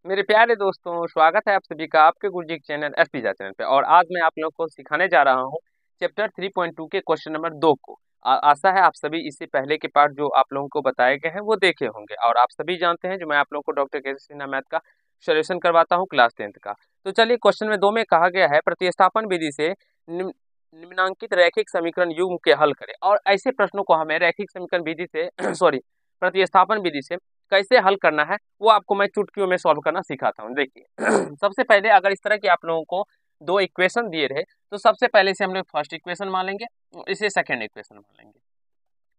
मेरे प्यारे दोस्तों, स्वागत है आप सभी का आपके गुरुजी के चैनल एसपीजा चैनल पे। और आज मैं आप लोगों को सिखाने जा रहा हूँ चैप्टर 3.2 के क्वेश्चन नंबर 2 को। आशा है आप सभी इससे पहले के पार्ट जो आप लोगों को बताए गए हैं वो देखे होंगे। और आप सभी जानते हैं जो मैं आप लोगों को डॉक्टर के सिन्हा मैथ का सोल्यूशन करवाता हूँ क्लास 10th का। तो चलिए, क्वेश्चन में 2 में कहा गया है प्रतिस्थापन विधि से निम्नांकित रैखिक समीकरण युग्म के हल करें। और ऐसे प्रश्नों को हमें रैखिक समीकरण विधि से सॉरी प्रतिस्थापन विधि से कैसे हल करना है वो आपको मैं चुटकियों में सॉल्व करना सिखाता हूँ। देखिए सबसे पहले अगर इस तरह की आप लोगों को 2 इक्वेशन दिए रहे तो सबसे पहले से हम लोग फर्स्ट इक्वेशन मान लेंगे, इसे सेकंड इक्वेशन मान लेंगे।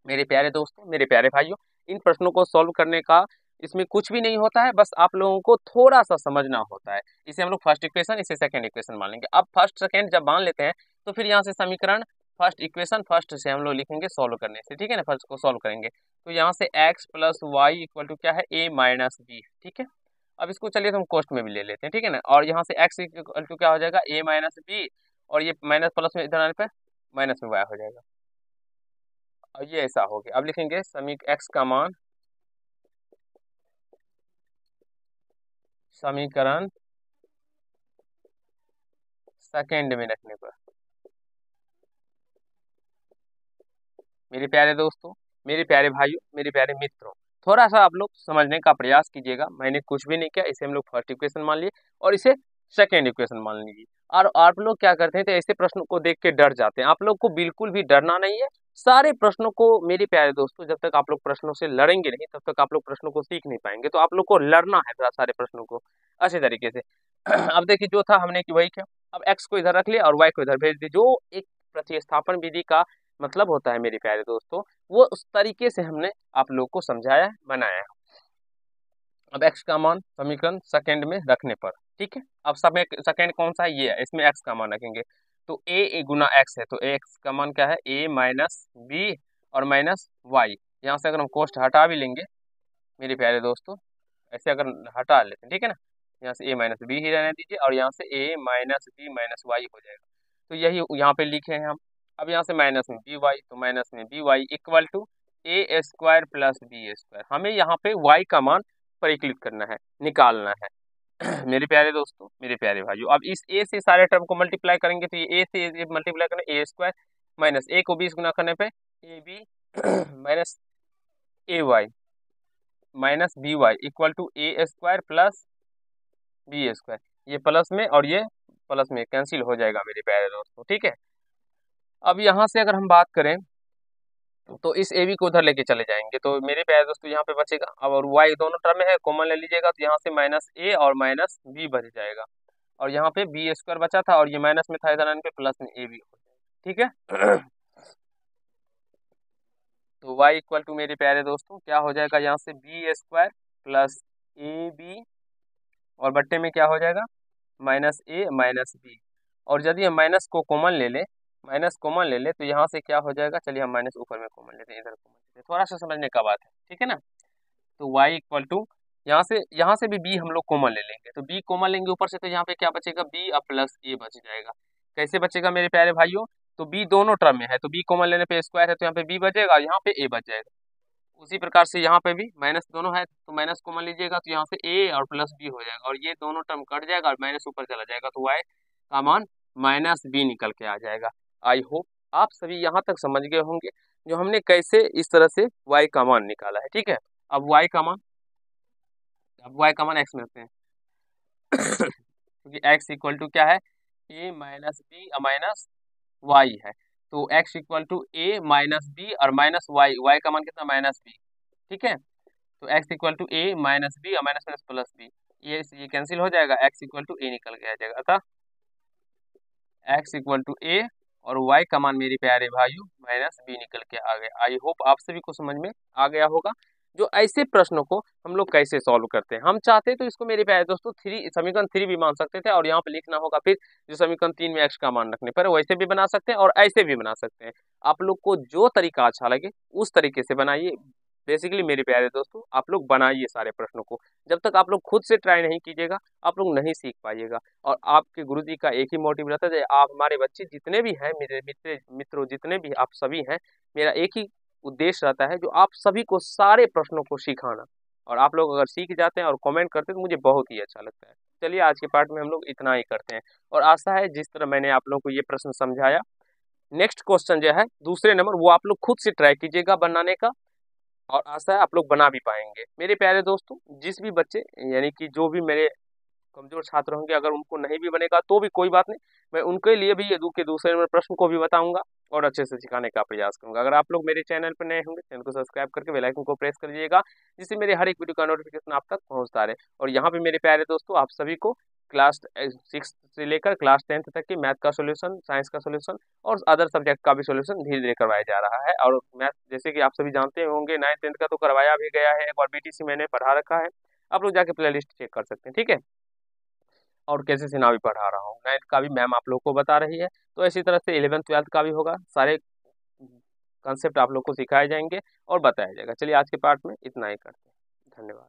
मेरे प्यारे दोस्तों, मेरे प्यारे भाइयों, इन प्रश्नों को सॉल्व करने का इसमें कुछ भी नहीं होता है, बस आप लोगों को थोड़ा सा समझना होता है। इसे हम लोग फर्स्ट इक्वेशन, इसे सेकंड इक्वेशन मान लेंगे। अब फर्स्ट सेकंड जब मान लेते हैं तो फिर यहाँ से समीकरण फर्स्ट इक्वेशन फर्स्ट से हम लोग लिखेंगे सॉल्व करने से, ठीक है ना। फर्स्ट को सॉल्व करेंगे तो यहाँ से x plus y equal to क्या है, ए माइनस बी, ठीक है। अब इसको चलिए हम कोष्ट में भी ले लेते हैं, ठीक है ना। और यहाँ से एक्स इक्वल टू क्या हो जाएगा, ए माइनस बी, और ये माइनस प्लस में इधर आने पर माइनस में वाई हो जाएगा। और ये ऐसा हो गया। अब लिखेंगे एक्स का मान समीकरण सेकेंड में रखने पर। मेरे प्यारे दोस्तों, मेरे प्यारे भाइयों, मेरे प्यारे मित्रों, थोड़ा सा आप लोग समझने का प्रयास कीजिएगा। मैंने कुछ भी नहीं किया, इसे हम लोग फर्स्ट इक्वेशन मान लिए और इसे सेकेंड इक्वेशन मान लीजिए। और आप लोग क्या करते हैं तो ऐसे प्रश्नों को देख के डर जाते हैं। आप लोग को बिल्कुल भी डरना नहीं है। सारे प्रश्नों को मेरे प्यारे दोस्तों, जब तक आप लोग प्रश्नों से लड़ेंगे नहीं तब तक आप लोग प्रश्नों को सीख नहीं पाएंगे। तो आप लोग को लड़ना है सारे प्रश्नों को अच्छे तरीके से। अब देखिए, जो था हमने कि वही किया। अब एक्स को इधर रख लिया और वाई को इधर भेज दिया। जो एक प्रतिस्थापन विधि का मतलब होता है मेरे प्यारे दोस्तों, वो उस तरीके से हमने आप लोग को समझाया बनाया है। अब एक्स का मान समीकरण सेकंड में रखने पर, ठीक है। अब सब सेकंड कौन सा है, ये है, इसमें एक्स का मान रखेंगे तो ए गुना एक्स है, तो एक्स का मान क्या है, ए माइनस बी और माइनस वाई। यहाँ से अगर हम कोष्ट हटा भी लेंगे मेरे प्यारे दोस्तों, ऐसे अगर हटा लेते हैं, ठीक है ना, यहाँ से ए माइनस बी ही रहने दीजिए और यहाँ से ए माइनस बी माइनस वाई हो जाएगा। तो यही यहाँ पे लिखे हैं हम। अब यहाँ से माइनस में बी वाई, तो माइनस में b y equal to a square plus b square. हमें यहाँ पे वाई का मान परिकलित करना है, निकालना है। मेरे प्यारे दोस्तों, मेरे प्यारे भाइयों, अब इस ए से सारे टर्म को मल्टीप्लाई करेंगे तो ये ए से मल्टीप्लाई करना, ए स्क्वायर माइनस ए को 20 गुना करने पे a b minus a y minus b y equal to a square plus b square. ये प्लस में और ये प्लस में कैंसिल हो जाएगा मेरे प्यारे दोस्तों, ठीक है। अब यहाँ से अगर हम बात करें तो इस ए बी को उधर लेके चले जाएंगे तो मेरे प्यारे दोस्तों यहाँ पे बचेगा। अब और वाई दोनों टर्म में है, कॉमन ले लीजिएगा तो यहाँ से माइनस ए और माइनस बी बच जाएगा। और यहाँ पे बी स्क्वायर बचा था और ये माइनस में था, इधर आने पे प्लस में ए बी हो जाएगा, ठीक है। तो y इक्वल टू मेरे प्यारे दोस्तों क्या हो जाएगा, यहाँ से b square plus a b और बट्टे में क्या हो जाएगा, माइनस ए माइनस बी। और यदि हम माइनस को कॉमन ले लें, माइनस कॉमन ले ले तो यहाँ से क्या हो जाएगा, चलिए हम माइनस ऊपर में कॉमन लेते हैं, इधर कॉमन लेते हैं, थोड़ा सा समझने का बात है, ठीक है ना। तो y इक्वल टू यहाँ से भी b हम लोग कॉमन ले लेंगे तो b कॉमन लेंगे ऊपर से, तो यहाँ पे क्या बचेगा, b और प्लस a बच जाएगा। कैसे बचेगा मेरे प्यारे भाइयों, तो b दोनों टर्म में है तो b कॉमन लेने पे स्क्वायर है तो यहाँ पे b बचेगा, यहाँ पे a बच जाएगा। उसी प्रकार से यहाँ पे भी माइनस दोनों है तो माइनस कॉमन लीजिएगा तो यहाँ से a और प्लस b हो जाएगा और ये दोनों टर्म कट जाएगा और माइनस ऊपर चला जाएगा तो y का मान माइनस b निकल के आ जाएगा। आई होप आप सभी यहाँ तक समझ गए होंगे जो हमने कैसे इस तरह से y का मान निकाला है, ठीक है। अब y का मान, अब y का मान x में रखते हैं क्योंकि x इक्वल टू क्या है, a minus b minus y है। तो x equal to a minus b और माइनस वाई, वाई का मान कितना, माइनस बी, ठीक है। तो x equal to a minus b और माइनस माइनस प्लस बी, ये कैंसिल हो जाएगा, x इक्वल टू a निकल के आ जाएगा। अतः x इक्वल टू a और y का मान मेरे प्यारे भाइयों माइनस बी निकल के आ गया। आई होप आप सभी को समझ में आ गया होगा जो ऐसे प्रश्नों को हम लोग कैसे सॉल्व करते हैं। हम चाहते तो इसको मेरे प्यारे दोस्तों समीकरण 3 भी मान सकते थे और यहाँ पे लिखना होगा फिर जो समीकरण 3 में x का मान रखने पर, वैसे भी बना सकते हैं और ऐसे भी बना सकते हैं। आप लोग को जो तरीका अच्छा लगे उस तरीके से बनाइए। बेसिकली मेरे प्यारे दोस्तों, आप लोग बनाइए सारे प्रश्नों को। जब तक आप लोग खुद से ट्राई नहीं कीजिएगा आप लोग नहीं सीख पाइएगा। और आपके गुरुजी का एक ही मोटिव रहता है, आप हमारे बच्चे जितने भी हैं, मेरे मित्रों जितने भी आप सभी हैं, मेरा एक ही उद्देश्य रहता है जो आप सभी को सारे प्रश्नों को सिखाना। और आप लोग अगर सीख जाते हैं और कमेंट करते हैं तो मुझे बहुत ही अच्छा लगता है। चलिए आज के पार्ट में हम लोग इतना ही करते हैं, और आशा है जिस तरह मैंने आप लोगों को ये प्रश्न समझाया, नेक्स्ट क्वेश्चन जो है दूसरे नंबर वो आप लोग खुद से ट्राई कीजिएगा बनाने का, और आशा है आप लोग बना भी पाएंगे। मेरे प्यारे दोस्तों, जिस भी बच्चे यानी कि जो भी मेरे कमजोर छात्र होंगे, अगर उनको नहीं भी बनेगा तो भी कोई बात नहीं, मैं उनके लिए भी ये के दूसरे नंबर प्रश्न को भी बताऊंगा और अच्छे से सिखाने का प्रयास करूंगा। अगर आप लोग मेरे चैनल पर नए होंगे, चैनल को सब्सक्राइब करके बेल आइकन को प्रेस कर दीजिएगा, जिससे मेरे हर एक वीडियो का नोटिफिकेशन आप तक पहुंचता रहे। और यहाँ पे मेरे प्यारे दोस्तों, आप सभी को क्लास 6 से लेकर क्लास 10th तक की मैथ का सोल्यूशन, साइंस का सोल्यूशन और अदर सब्जेक्ट का भी सोल्यूशन धीरे धीरे करवाया जा रहा है। और मैथ जैसे कि आप सभी जानते होंगे 9th 10th का तो करवाया भी गया है, एक बार बीटीसी मैंने पढ़ा रखा है, आप लोग जाके प्ले लिस्ट चेक कर सकते हैं, ठीक है। और कैसे सिन्हा भी पढ़ा रहा हूँ, 9th का भी मैम आप लोग को बता रही है, तो इसी तरह से 11th 12th का भी होगा, सारे कंसेप्ट आप लोग को सिखाए जाएंगे और बताया जाएगा। चलिए आज के पार्ट में इतना ही करते हैं, धन्यवाद।